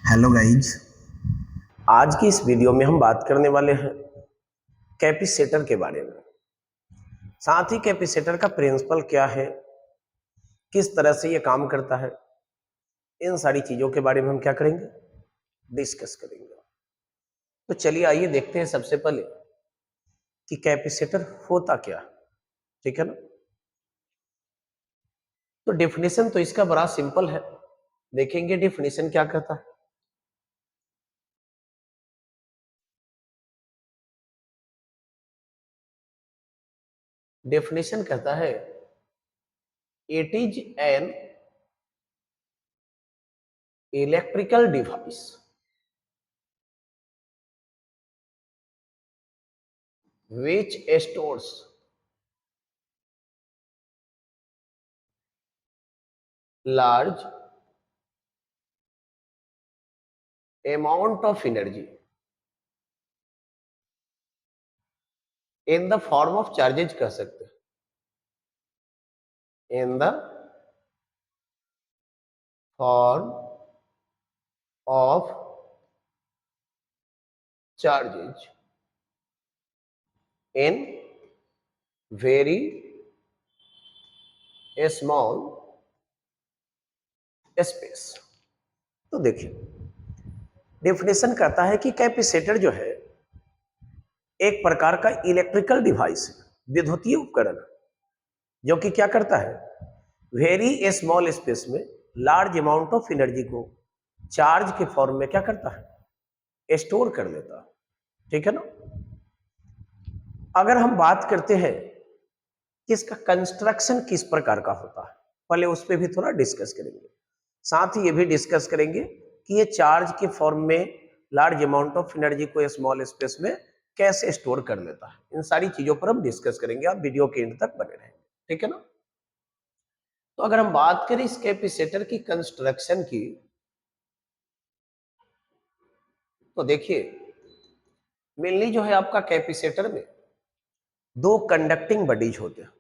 Hello guys. आज की इस वीडियो में हम बात करने वाले हैं कैपेसिटर के बारे में। साथ ही कैपेसिटर का प्रिंसिपल क्या है, किस तरह से ये काम करता है, इन सारी चीजों के बारे में हम क्या करेंगे, डिस्कस करेंगे। तो चलिए आइए देखते हैं सबसे पहले कि कैपेसिटर होता क्या है। ठीक है ना। तो डेफिनेशन तो इसका बड़ा सिंपल है, देखेंगे डेफिनेशन क्या कहता है। डेफिनेशन कहता है it is an electrical device which stores large amount of energy in the form of charges कह सकते हैं, in the form of charges in very small space। तो देखिए डेफिनेशन कहता है कि कैपेसिटर जो है एक प्रकार का इलेक्ट्रिकल डिवाइस है, विद्युतीय उपकरण, जो कि क्या करता है, वेरी स्मॉल स्पेस में लार्ज अमाउंट ऑफ एनर्जी को चार्ज के फॉर्म में क्या करता है, स्टोर कर लेता है। ठीक है ना। अगर हम बात करते हैं कि इसका कंस्ट्रक्शन किस प्रकार का होता है, पहले उस पर भी थोड़ा डिस्कस करेंगे। साथ ही ये भी डिस्कस करेंगे कि ये चार्ज के फॉर्म में लार्ज अमाउंट ऑफ एनर्जी को स्मॉल स्पेस में कैसे स्टोर कर लेता है। इन सारी चीजों पर हम डिस्कस करेंगे, आप वीडियो के एंड तक बने रहेंगे। ठीक है ना। तो अगर हम बात करें इस कैपेसिटर की कंस्ट्रक्शन की, तो देखिए मेनली जो है आपका कैपेसिटर में दो कंडक्टिंग बॉडीज होते हैं।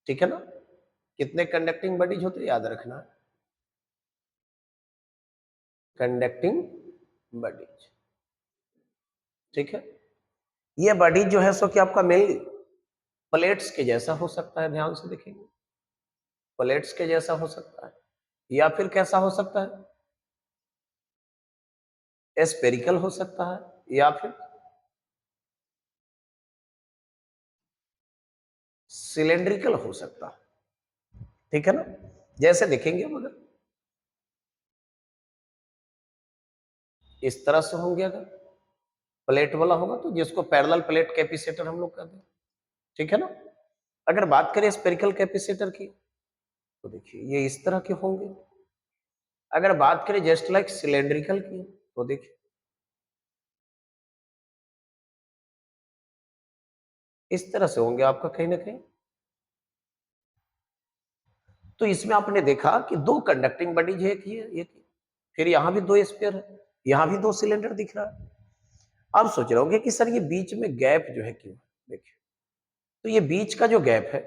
ठीक है ना। कितने कंडक्टिंग बॉडीज होते हैं, याद रखना, कंडक्टिंग बॉडीज। ठीक है। ये बॉडीज जो है सो कि आपका मेनली प्लेट्स के जैसा हो सकता है, ध्यान से देखेंगे, प्लेट्स के जैसा हो सकता है, या फिर कैसा हो सकता है, स्फेरिकल हो सकता है, या फिर सिलेंड्रिकल हो सकता है। ठीक है ना। जैसे देखेंगे अगर इस तरह से होंगे, अगर प्लेट वाला होगा तो जिसको पैरेलल प्लेट कैपेसिटर हम लोग कहते हैं। ठीक है ना। अगर बात करें स्फेरिकल कैपेसिटर की, तो देखिए ये इस तरह के होंगे। अगर बात करें जस्ट लाइक सिलेंड्रिकल की, तो देखिए इस तरह से होंगे आपका कहीं ना कहीं। तो इसमें आपने देखा कि दो कंडक्टिंग बॉडीज है, एक फिर यहां भी दो स्पेयर है, यहां भी दो सिलेंडर दिख रहा है। अब सोच रहे होंगे कि सर ये बीच में गैप जो है क्यों। देखिए तो ये बीच का जो गैप है,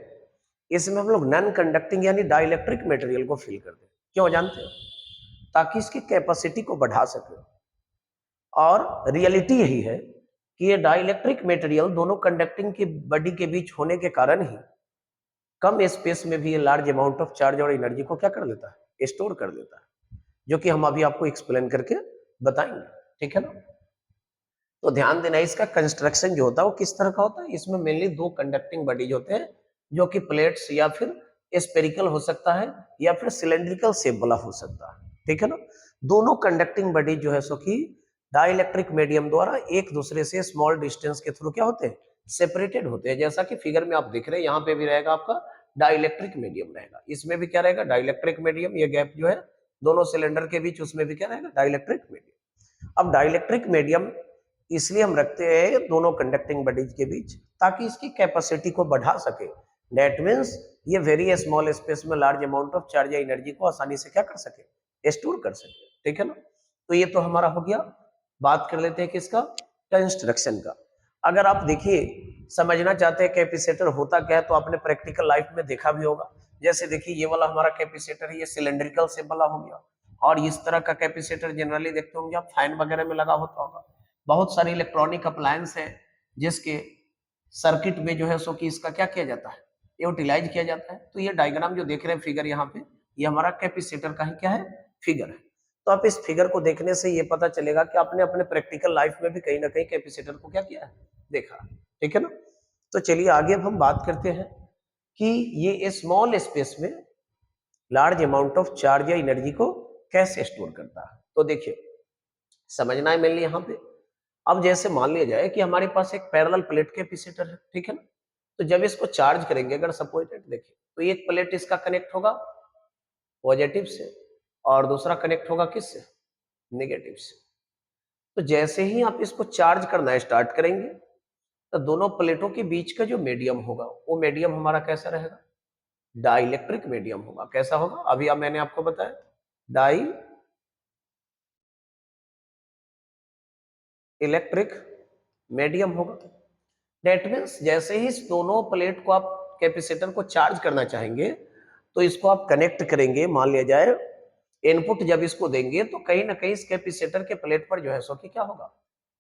इसमें हम लोग नॉन कंडक्टिंग यानी डाइलेक्ट्रिक मटेरियल को फिल कर दें। क्यों जानते हो, ताकि इसकी कैपेसिटी को बढ़ा सके। और रियलिटी यही है कि ये डाइलेक्ट्रिक मटेरियल दोनों कंडक्टिंग की बॉडी के बीच होने के कारण ही कम स्पेस में भी ये लार्ज अमाउंट ऑफ चार्ज और एनर्जी को क्या कर लेता है, स्टोर कर देता है, जो कि हम अभी आपको एक्सप्लेन करके बताएंगे। ठीक है ना। तो ध्यान देना, इसका कंस्ट्रक्शन जो होता है वो किस तरह का होता है। इसमें मेनली दो कंडक्टिंग बॉडीज होते हैं, जो कि प्लेट्स या फिर स्पेरिकल हो सकता है, या फिर सिलेंड्रिकल शेप वाला हो सकता है। ठीक है ना। दोनों कंडक्टिंग बॉडीज जो है सो कि डाइलेक्ट्रिक मीडियम द्वारा एक दूसरे से स्मॉल डिस्टेंस के थ्रू क्या होते हैं, सेपरेटेड होते हैं। जैसा कि फिगर में आप देख रहे हैं, यहाँ पे भी रहेगा आपका डाइलेक्ट्रिक मीडियम रहेगा, इसमें भी क्या रहेगा, डाइलेक्ट्रिक मीडियम। ये गैप जो है दोनों सिलेंडर के बीच, उसमें भी क्या रहेगा, डाइलेक्ट्रिक मीडियम। अब डाइलेक्ट्रिक मीडियम इसलिए हम रखते हैं दोनों कंडक्टिंग बॉडीज के बीच, ताकि इसकी कैपेसिटी को बढ़ा सके। दैट मींस ये वेरी स्मॉल स्पेस में लार्ज अमाउंट ऑफ चार्ज या एनर्जी को आसानी से क्या कर सके, स्टोर कर सके। ठीक है ना। तो ये तो हमारा हो गया। बात कर लेते हैं किसका, कंस्ट्रक्शन का। अगर आप देखिए समझना चाहते हैं कैपेसिटर होता क्या है, तो आपने प्रैक्टिकल लाइफ में देखा भी होगा। जैसे देखिए ये वाला हमारा कैपेसिटर है, ये सिलेंड्रिकल शेप वाला हो गया। और इस तरह का कैपेसिटर जनरली देखते होंगे आप फैन वगैरह में लगा होता होगा। बहुत सारे इलेक्ट्रॉनिक अप्लायंस है जिसके सर्किट में जो है सो कि इसका क्या किया जाता है, यूटिलाइज किया जाता है। तो ये डायग्राम जो देख रहे हैं फिगर यहाँ पे, ये हमारा कैपेसिटर का ही क्या है, फिगर है। तो आप इस फिगर को देखने से ये पता चलेगा कि आपने अपने प्रैक्टिकल लाइफ में भी कहीं ना कहीं कैपेसिटर को क्या किया है, देखा। ठीक है ना। तो चलिए आगे अब हम बात करते हैं कि ये स्मॉल स्पेस में लार्ज अमाउंट ऑफ चार्ज या एनर्जी को कैसे स्टोर करता है। तो देखिए समझना है मेनली यहाँ पे। अब जैसे मान लिया जाए कि हमारे पास एक पैरेलल प्लेट कैपेसिटर है, ठीक है ना। तो जब इसको चार्ज करेंगे, अगर सपोज देखिए, तो एक प्लेट इसका कनेक्ट होगा पॉजिटिव से और दूसरा कनेक्ट होगा किससे, नेगेटिव से। तो जैसे ही आप इसको चार्ज करना स्टार्ट करेंगे तो दोनों प्लेटों के बीच का जो मीडियम होगा वो मीडियम हमारा कैसा रहेगा, डाइलेक्ट्रिक मीडियम होगा। कैसा होगा, अभी अब मैंने आपको बताया, डाई इलेक्ट्रिक मीडियम होगा। दैट मीन्स जैसे ही इस दोनों प्लेट को आप कैपेसिटर को चार्ज करना चाहेंगे तो इसको आप कनेक्ट करेंगे, मान लिया जाए इनपुट जब इसको देंगे तो कहीं ना कहीं इस कैपेसिटर के प्लेट पर जो है सो कि क्या होगा,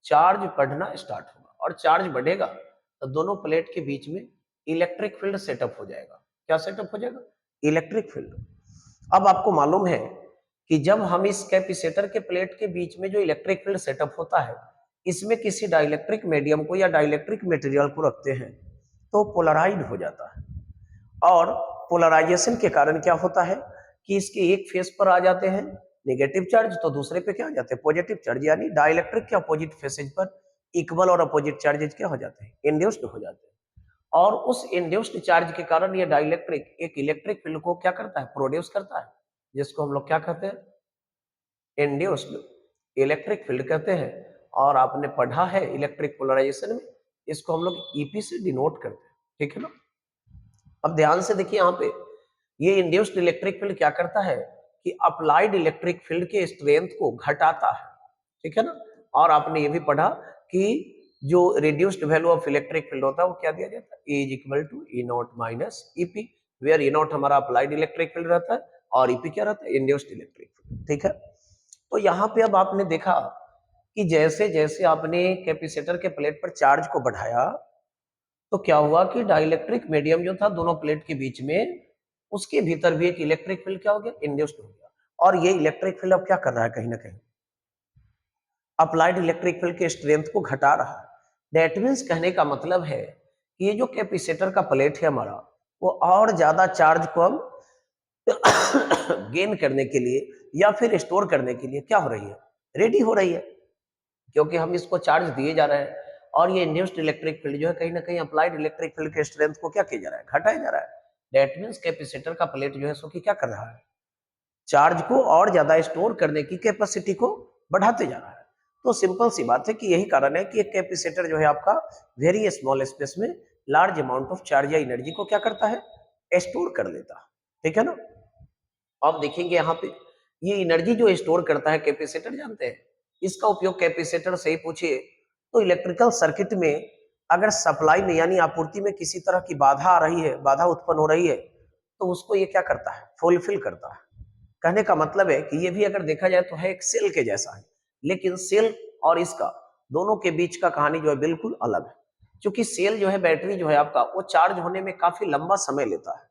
चार्ज बढ़ना स्टार्ट होगा। और चार्ज बढ़ेगा तो दोनों प्लेट के बीच में इलेक्ट्रिक फील्ड सेटअप हो जाएगा। क्या सेटअप हो जाएगा, इलेक्ट्रिक फील्ड। अब आपको मालूम है कि जब हम इस कैपेसिटर के प्लेट के बीच में जो इलेक्ट्रिक फील्ड सेटअप होता है, इसमें किसी डाइलेक्ट्रिक मीडियम को या डाइलेक्ट्रिक मटेरियल को रखते हैं तो पोलराइड हो जाता है। और पोलराइजेशन के कारण क्या होता है कि इसके एक फेस पर आ जाते हैं नेगेटिव चार्ज, तो दूसरे पे क्या आ जाते हैं, पॉजिटिव चार्ज। यानी डाइलेक्ट्रिक के अपोजिट फेसेज पर इक्वल और अपोजिट चार्जेज क्या हो जाते हैं, इंड्यूस्ड हो जाते हैं। और उस इंड्यूस्ड चार्ज के कारण ये डाइलेक्ट्रिक एक इलेक्ट्रिक फील्ड को क्या करता है, प्रोड्यूस करता है, जिसको हम लोग क्या कहते हैं, इंड्यूस्ड इलेक्ट्रिक फील्ड कहते हैं। और आपने पढ़ा है इलेक्ट्रिक पोलराइजेशन में, इसको हम लोग ईपी से डिनोट करते हैं। ठीक है ना। अब ध्यान से देखिए यहाँ पे, ये इंड्यूस्ड इलेक्ट्रिक फील्ड क्या करता है कि अप्लाइड इलेक्ट्रिक फील्ड के स्ट्रेंथ को घटाता है। ठीक है ना। और आपने ये भी पढ़ा कि जो reduced value of electric field होता है वो क्या दिया जाता है, E is equal to E naught minus EP, where E naught हमारा अप्लाइड इलेक्ट्रिक फील्ड रहता है और ईपी क्या रहता है, इंड्यूस्ड इलेक्ट्रिक फील्ड। ठीक है। तो यहाँ पे अब आपने देखा कि जैसे जैसे आपने कैपेसिटर के प्लेट पर चार्ज को बढ़ाया तो क्या हुआ कि डाइलेक्ट्रिक मीडियम जो था दोनों प्लेट के बीच में, उसके भीतर भी एक इलेक्ट्रिक फील्ड क्या हो गया, इंड्यूस्ड हो गया। और ये इलेक्ट्रिक फील्ड अब क्या कर रहा है, कहीं ना कहीं अप्लाइड इलेक्ट्रिक फील्ड के स्ट्रेंथ को घटा रहा है। दैट मीन्स कहने का मतलब है कि ये जो कैपेसिटर का प्लेट है हमारा, वो और ज्यादा चार्ज को हम गेन करने के लिए या फिर स्टोर करने के लिए क्या हो रही है, रेडी हो रही है। क्योंकि हम इसको चार्ज दिए जा रहे हैं और ये इंड्यूस्ड इलेक्ट्रिक फील्ड जो है कहीं ना कहीं अप्लाइड इलेक्ट्रिक फील्ड के स्ट्रेंथ को क्या किया जा रहा है, घटाया जा रहा है। दैट मीन्स कैपेसिटर का प्लेट जो है सो कि क्या कर रहा है, चार्ज को और ज्यादा स्टोर करने की कैपेसिटी को बढ़ाते जा रहा है। तो सिंपल सी बात है कि यही कारण है कि एक कैपेसिटर जो है आपका वेरी स्मॉल स्पेस में लार्ज अमाउंट ऑफ चार्ज या एनर्जी को क्या करता है, स्टोर कर लेता है। ठीक है ना। अब देखेंगे यहाँ पे, ये एनर्जी जो स्टोर करता है कैपेसिटर, जानते हैं इसका उपयोग कैपेसिटर से ही पूछिए तो इलेक्ट्रिकल सर्किट में अगर सप्लाई में यानी आपूर्ति में किसी तरह की बाधा आ रही है, बाधा उत्पन्न हो रही है, तो उसको ये क्या करता है, फुलफिल करता है। कहने का मतलब है कि ये भी अगर देखा जाए तो है एक सेल के जैसा है, लेकिन सेल और इसका दोनों के बीच का कहानी जो है बिल्कुल अलग है। क्योंकि सेल जो है, बैटरी जो है आपका, वो चार्ज होने में काफी लंबा समय लेता है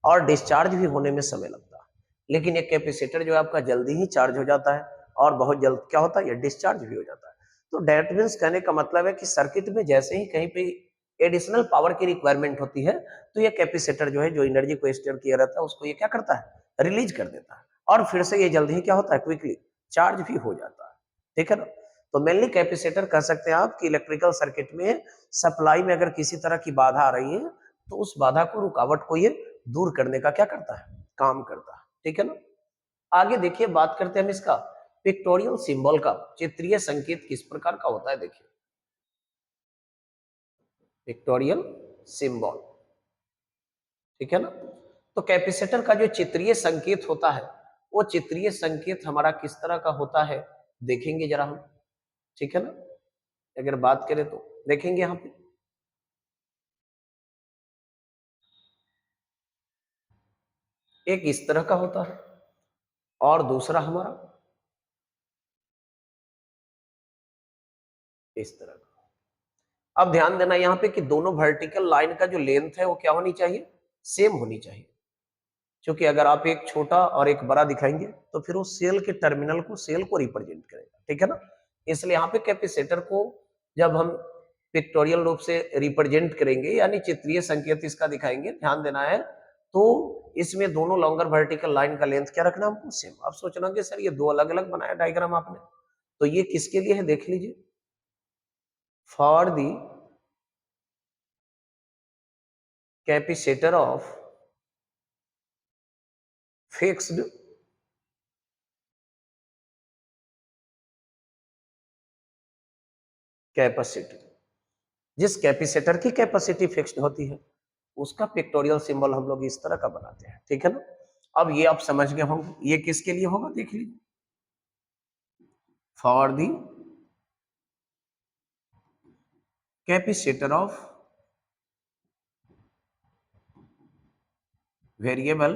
और डिस्चार्ज भी होने में समय लगता है। लेकिन एक कैपेसिटर जो है आपका जल्दी ही चार्ज हो जाता है और बहुत जल्द क्या होता है, ये डिस्चार्ज भी हो जाता है। तो डेट मीन्स कहने का मतलब है कि सर्किट में जैसे ही कहीं पे एडिशनल पावर की रिक्वायरमेंट होती है तो ये कैपेसिटर जो है, जो एनर्जी को स्टोर किया रहता है, उसको ये क्या करता है, रिलीज कर देता है और फिर से ये जल्दी ही क्या होता है, क्विकली चार्ज भी हो जाता है। ठीक है ना। तो मेनली कैपेसिटर कह सकते हैं आप कि इलेक्ट्रिकल सर्किट में सप्लाई में अगर किसी तरह की बाधा आ रही है तो उस बाधा को, रुकावट को ये दूर करने का क्या करता है, काम करता है। ठीक है ना। आगे देखिए बात करते हैं हम इसका पिक्टोरियल सिंबल का, चित्रीय संकेत किस प्रकार का होता है। देखिए पिक्टोरियल सिंबल, ठीक है ना। तो कैपेसिटर का जो चित्रीय संकेत होता है, वो चित्रीय संकेत हमारा किस तरह का होता है, देखेंगे जरा हम। ठीक है ना। अगर बात करें तो देखेंगे यहाँ पे, एक इस तरह का होता है और दूसरा हमारा इस तरह का। अब ध्यान देना यहाँ पे कि दोनों वर्टिकल लाइन का जो लेंथ है वो क्या होनी चाहिए, सेम होनी चाहिए। क्योंकि अगर आप एक छोटा और एक बड़ा दिखाएंगे तो फिर वो सेल के टर्मिनल को, सेल को रिप्रेजेंट करेगा, ठीक है ना। इसलिए यहाँ पे कैपेसिटर को जब हम पिक्टोरियल रूप से रिप्रेजेंट करेंगे यानी चित्रीय संकेत इसका दिखाएंगे, ध्यान देना है, तो इसमें दोनों लॉन्गर वर्टिकल लाइन का लेंथ क्या रखना हमको, सेम। अब सोचना कि सर ये दो अलग अलग बनाया डायग्राम आपने, तो ये किसके लिए है देख लीजिए, for the capacitor of fixed capacity. जिस कैपेसिटर की कैपेसिटी फिक्स्ड होती है उसका पिक्टोरियल सिंबल हम लोग इस तरह का बनाते हैं, ठीक है ना। अब ये आप समझ गए होंगे ये किसके लिए होगा, देख लीजिए, for the capacitor of variable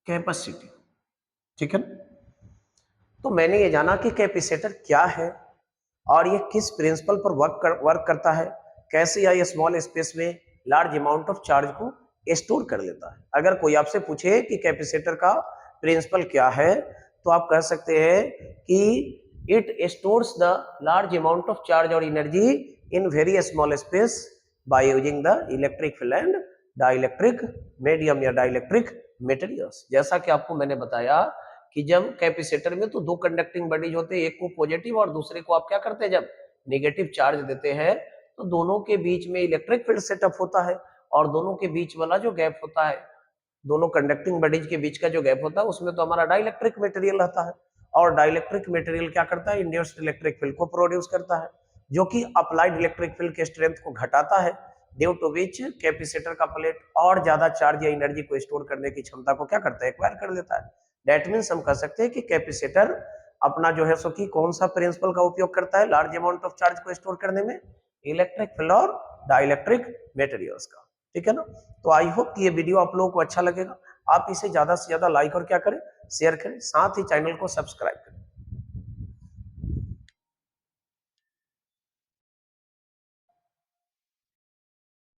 capacity, ठीक है ना। तो मैंने ये जाना कि कैपेसिटर क्या है और ये किस प्रिंसिपल पर वर्क करता है, कैसे या स्मॉल स्पेस में लार्ज अमाउंट ऑफ चार्ज को स्टोर कर लेता है। अगर कोई आपसे पूछे कि कैपेसिटर का प्रिंसिपल क्या है तो आप कह सकते हैं कि it stores the large amount of charge और energy in very small space by using the electric field and dielectric medium या डाइलेक्ट्रिक मटेरियल्स। जैसा कि आपको मैंने बताया कि जब कैपेसिटर में तो दो कंडक्टिंग बॉडीज होते हैं, एक को पॉजिटिव और दूसरे को आप क्या करते हैं, जब नेगेटिव चार्ज देते हैं तो दोनों के बीच में इलेक्ट्रिक फील्ड सेटअप होता है और दोनों के बीच वाला जो गैप होता है, दोनों कंडक्टिंग बॉडीज के बीच का जो गैप होता है उसमें तो हमारा डाइलेक्ट्रिक मटेरियल रहता है और डाइलेक्ट्रिक मटेरियल क्या करता है, इंड्यूस्ड इलेक्ट्रिक फील्ड को प्रोड्यूस करता है जो कि अप्लाइड इलेक्ट्रिक फील्ड के स्ट्रेंथ को घटाता है, ड्यू टू विच कैपेसिटर का प्लेट और ज्यादा चार्ज या एनर्जी को स्टोर करने की क्षमता को क्या करता है, एक्वायर कर लेता है। दैट मीन्स हम कह सकते हैं कि कैपेसिटर अपना जो है सो कि कौन सा प्रिंसिपल का उपयोग करता है लार्ज अमाउंट ऑफ चार्ज को स्टोर करने में, इलेक्ट्रिक फील्ड और डाइलेक्ट्रिक मटेरियल्स का, ठीक है ना। तो आई होप कि ये वीडियो आप लोगों को अच्छा लगेगा, आप इसे ज्यादा से ज्यादा लाइक और क्या करें, शेयर करें, साथ ही चैनल को सब्सक्राइब करें।